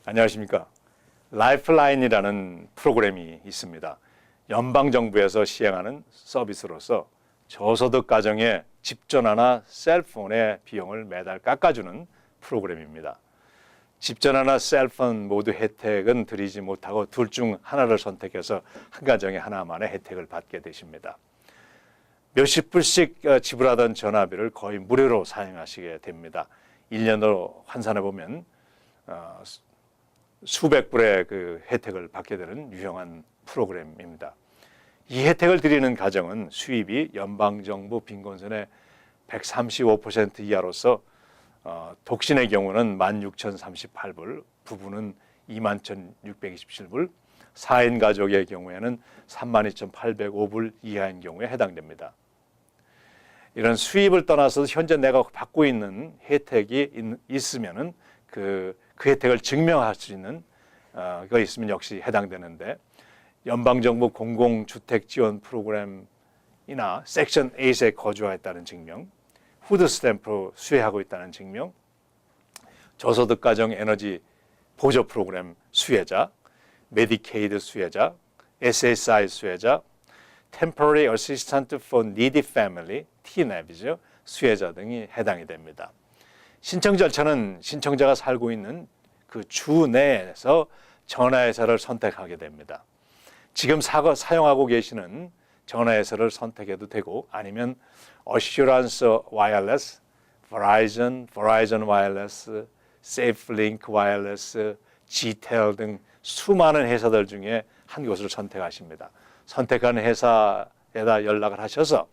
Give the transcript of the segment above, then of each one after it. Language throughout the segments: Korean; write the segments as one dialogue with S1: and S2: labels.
S1: 안녕하십니까. 라이프라인이라는 프로그램이 있습니다. 연방정부에서 시행하는 서비스로서 저소득 가정의 집전화나 셀폰의 비용을 매달 깎아주는 프로그램입니다. 집전화나 셀폰 모두 혜택은 드리지 못하고 둘 중 하나를 선택해서 한 가정에 하나만의 혜택을 받게 되십니다. 몇십 불씩 지불하던 전화비를 거의 무료로 사용하시게 됩니다. 1년으로 환산해 보면 수백 불의 그 혜택을 받게 되는 유용한 프로그램입니다. 이 혜택을 드리는 가정은 수입이 연방정부 빈곤선의 135% 이하로서 독신의 경우는 16,038불, 부부는 21,627불, 4인 가족의 경우에는 32,805불 이하인 경우에 해당됩니다. 이런 수입을 떠나서 현재 내가 받고 있는 혜택이 있으면은 그 혜택을 증명할 수 있는 거 있으면 역시 해당되는데, 연방정부 공공주택 지원 프로그램이나 섹션 8에 거주하였다는 증명, 푸드 스탬프로 수혜하고 있다는 증명, 저소득 가정 에너지 보조 프로그램 수혜자, 메디케이드 수혜자, SSI 수혜자, Temporary Assistance for Needy Family, TNAP이죠. 수혜자 등이 해당이 됩니다. 신청 절차는 신청자가 살고 있는 그 주 내에서 전화회사를 선택하게 됩니다. 지금 사용하고 계시는 전화회사를 선택해도 되고, 아니면 Assurance Wireless, Verizon Wireless, SafeLink Wireless, Gtel 등 수많은 회사들 중에 한 곳을 선택하십니다. 선택한 회사에다 연락을 하셔서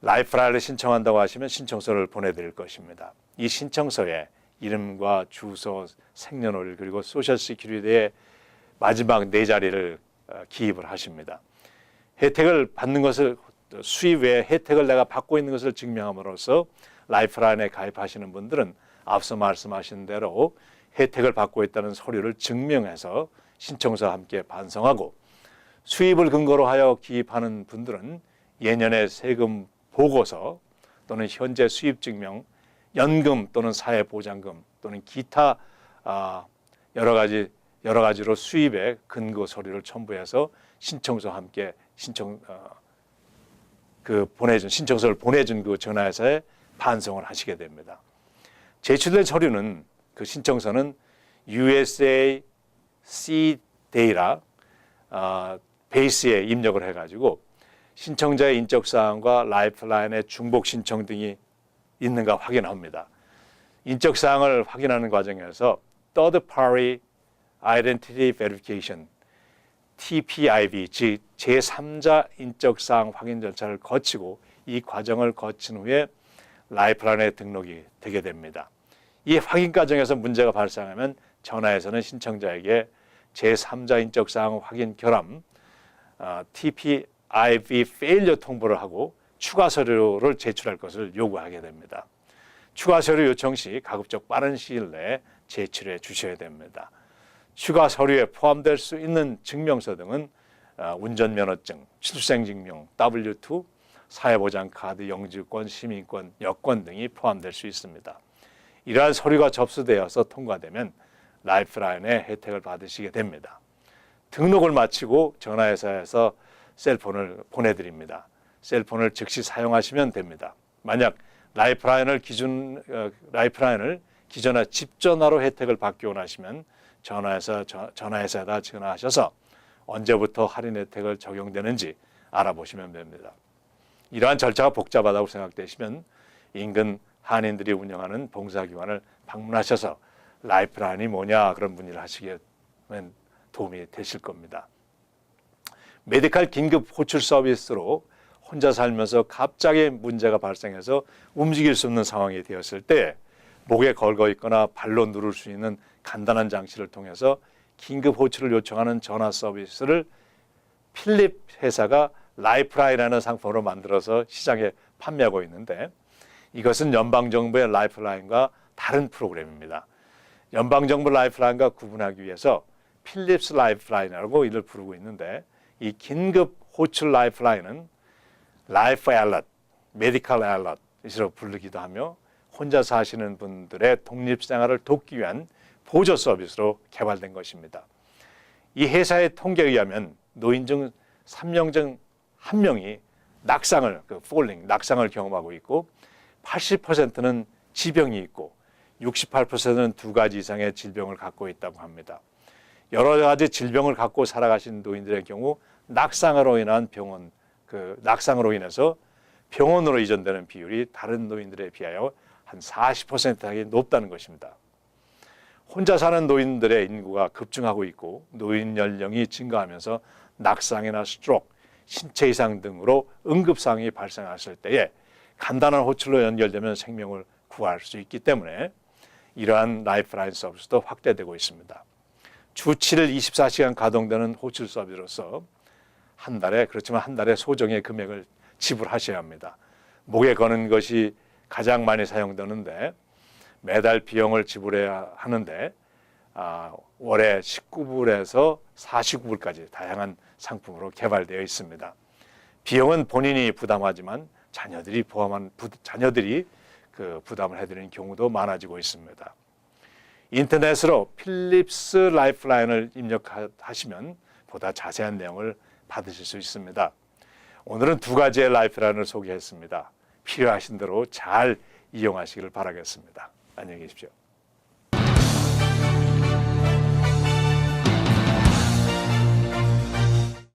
S1: 라이프라인을 신청한다고 하시면 신청서를 보내드릴 것입니다. 이 신청서에 이름과 주소, 생년월일 그리고 소셜 시큐리티의 마지막 4자리를 기입을 하십니다. 혜택을 받는 것을, 수입 외에 혜택을 내가 받고 있는 것을 증명함으로써 라이프라인에 가입하시는 분들은 앞서 말씀하신 대로 혜택을 받고 있다는 서류를 증명해서 신청서와 함께 반송하고, 수입을 근거로 하여 기입하는 분들은 예년의 세금 보고서 또는 현재 수입 증명, 연금 또는 사회보장금 또는 기타 여러 가지로 수입의 근거 서류를 첨부해서 신청서와 함께 신청서를 보내준 그 전화회사에 반송을 하시게 됩니다. 제출된 서류는, 그 신청서는 USA CDATA 베이스에 입력을 해가지고 신청자의 인적사항과 라이프라인의 중복 신청 등이 있는가 확인합니다. 인적사항을 확인하는 과정에서 Third Party Identity Verification, TPIV, 즉 제3자 인적사항 확인 절차를 거치고 이 과정을 거친 후에 라이프라인에 등록이 되게 됩니다. 이 확인 과정에서 문제가 발생하면 전화에서는 신청자에게 제3자 인적사항 확인 결함 TPIV failure 통보를 하고 추가 서류를 제출할 것을 요구하게 됩니다. 추가 서류 요청 시 가급적 빠른 시일 내에 제출해 주셔야 됩니다. 추가 서류에 포함될 수 있는 증명서 등은 운전면허증, 출생증명, W2, 사회보장카드, 영주권, 시민권, 여권 등이 포함될 수 있습니다. 이러한 서류가 접수되어서 통과되면 라이프라인의 혜택을 받으시게 됩니다. 등록을 마치고 전화회사에서 셀폰을 보내드립니다. 셀폰을 즉시 사용하시면 됩니다. 만약 라이프라인을 기존의 집전화로 혜택을 받기 원하시면 전화회사에다 전화하셔서 언제부터 할인 혜택을 적용되는지 알아보시면 됩니다. 이러한 절차가 복잡하다고 생각되시면 인근 한인들이 운영하는 봉사기관을 방문하셔서 라이프라인이 뭐냐 그런 문의를 하시면 도움이 되실 겁니다. 메디칼 긴급 호출 서비스로 혼자 살면서 갑자기 문제가 발생해서 움직일 수 없는 상황이 되었을 때 목에 걸거 있거나 발로 누를 수 있는 간단한 장치를 통해서 긴급 호출을 요청하는 전화 서비스를 필립 회사가 라이프라인이라는 상품으로 만들어서 시장에 판매하고 있는데, 이것은 연방정부의 라이프라인과 다른 프로그램입니다. 연방정부 라이프라인과 구분하기 위해서 필립스 라이프라인이라고 이를 부르고 있는데, 이 긴급 호출 라이프라인은 라이프 알럿, 메디컬 알럿이라고 부르기도 하며 혼자 사시는 분들의 독립생활을 돕기 위한 보조 서비스로 개발된 것입니다. 이 회사의 통계에 의하면 노인 중 3명 중 1명이 낙상을 경험하고 있고 80%는 지병이 있고 68%는 2가지 이상의 질병을 갖고 있다고 합니다. 여러 가지 질병을 갖고 살아가신 노인들의 경우 낙상으로 인해서 병원으로 이전되는 비율이 다른 노인들에 비하여 한 40%가 높다는 것입니다. 혼자 사는 노인들의 인구가 급증하고 있고 노인 연령이 증가하면서 낙상이나 스트로크, 신체 이상 등으로 응급상황이 발생했을 때에 간단한 호출로 연결되면 생명을 구할 수 있기 때문에 이러한 라이프라인 서비스도 확대되고 있습니다. 주 7일 24시간 가동되는 호출 서비스로서 한 달에 소정의 금액을 지불하셔야 합니다. 목에 거는 것이 가장 많이 사용되는데 매달 비용을 지불해야 하는데 월에 19불에서 49불까지 다양한 상품으로 개발되어 있습니다. 비용은 본인이 부담하지만 자녀들이 부담을 해드리는 경우도 많아지고 있습니다. 인터넷으로 필립스 라이프라인을 입력하시면 보다 자세한 내용을 받으실 수 있습니다. 오늘은 2가지의 라이프라인을 소개했습니다. 필요하신 대로 잘 이용하시기를 바라겠습니다. 안녕히 계십시오.